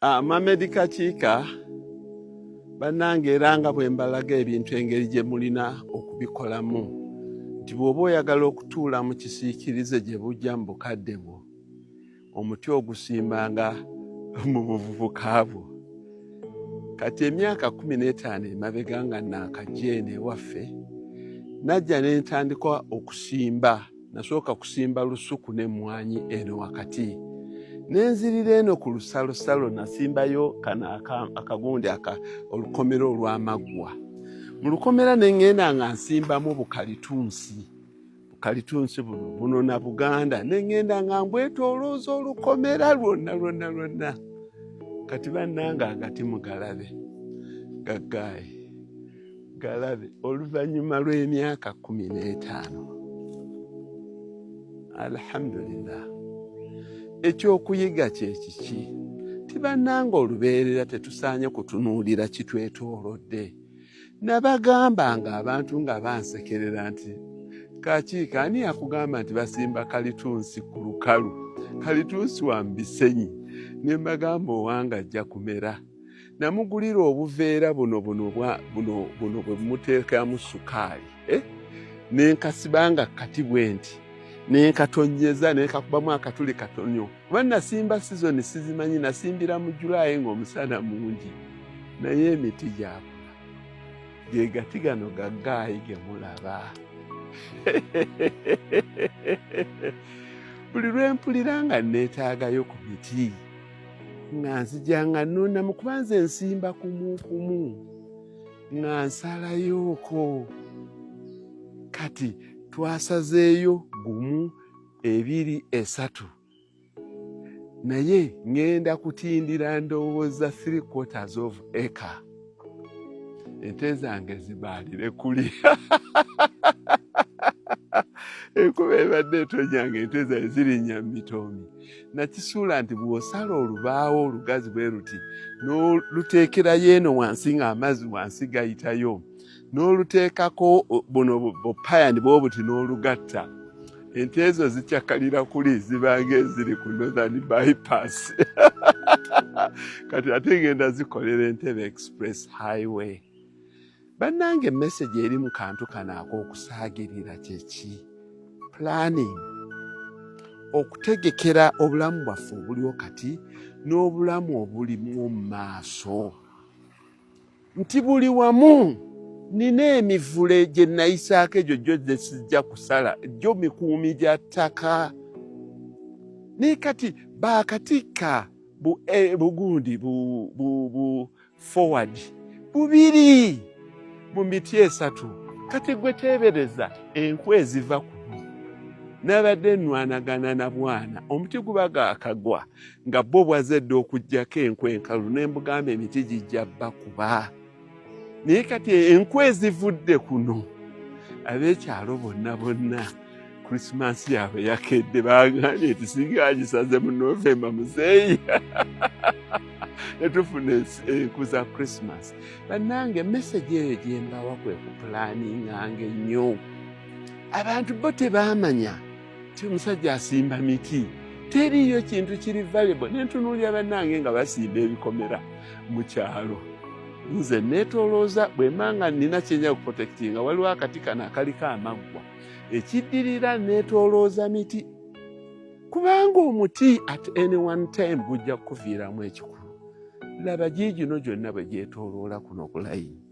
Mamed Kakiika bannange era nga bwe mbalaga ebintu engeri gye mulina okubikolamu nti bw'oba oyagala okutuula mu kisiikirize gye bujja mu bukadde bwo omuti ogusimbanga mu buvubuka bwo. Kati emyaka 15 emabega nga naakajeene ewaffe najja ne ntandika okusimba. Nasooka kusimba lusuku n'emmwanyi eno wakati. Nenzirira eno ku lusalosalo nasimbayo akagundi olukomera olw'amaggwa. Mu lukomera ne ŋŋenda nga nsimbamu bukalitunsi. Bukalitunsi buno na Buganda ne ŋŋenda nga mbwetoolooza olukomera lwonna. Kati bannange agati mugalabe gaggaayi galabe oluvannyuma lw'emyaka 15. Alhamdulillah. Ekyokuyiga kye kiki? Tibannanga olubeerera tetusaanye kutunuulira kitwetoolodde. Nabagamba nga abantu nga bansekerera nti Kakiika ani yakugamba nti basimba kalitunsi ku lukalu? Kalitunsi wa mu Bisenyi. Ne mbagamba owange ajja kumera. Namugulira obuveera buno bwe muteekamu sukaali. Ne nkasibanga kati bwe nti. Ne nkatonyeza ne nkakubamu akatuli katonyo. Kuba nasimba sizoni sizimanyi, nasimbira mu Julaayi ng'omusana mungi. Naye emiti gyakula. Ge gati gano gaggaayi ge mulaba. Buli lwe mpulira nga neetaagayo ku miti nga nzijanga nnona mu kuba nze nsimba kumu nga nsalayooko. Kati twasazeeyo 1, 2, 3 naye ŋŋenda kutindira ndowooza 3/4 of acre. Ente zange zibaalire kuli. Enkuba ebadde etonyanga ente zange zirinnya mu mitoomi. Nakisuula nti bw'osala olubaawo olugazi bwe ruti n'oluteekerayo eno wansi ng'amazzi wansi gayitayo n'oluteekako buno bupayani bwe buti n'olugatta. Ente ezo zikyakalira kuli zibanga eziri ku Northern Bypass. Kati ate ngenda zikolera Entebbe Express Highway. Bannange message eri mu kantu kano ak'okusaagirira kyeki? Planning. Okutegekera obulamu bwaffe obuliwo kati n'obulamu obulimu mu maaso. Nti buli wamu nina emivule gye nayisaako egyo gyo gye sijja kusala, gyo mikuumi gya ttaka. Naye kati baakatikka bugundi forward 2 mu miti 3. Kati gwe teebereza enku eziva kuno. Nabadde nnwanagana na bwana omuti gubaga akagwa nga bo bwazedde okuggyako enku enkalu ne mbugamba emiti gijja bakuba. Naye kati enku ezivudde kuno ab'ekyalo bonna Christmas yaabwe yakedde baagambye nti singa agisaze mu November muzeeyi netufuna enku za Christmas. Bannange message eyo gye mbawa kwe kupulaaninganga ennyo. Abantu bo tebaamanya ti omusajja asimba miti teriiyo kintu kiri valuable. Nentunuulira bannange nga basimba ebikomera mu kyalo. Nze neetoolooza bwe manga nina kyenja kuprotectinga waliwo akati kano akaliko amaggwa. Ekiddirira neetoolooza miti. Kubanga omuti at any one time gujja kukuviiramu ekikulu. Laba giigino gyonna bwe gyetooloola kuno ku layini.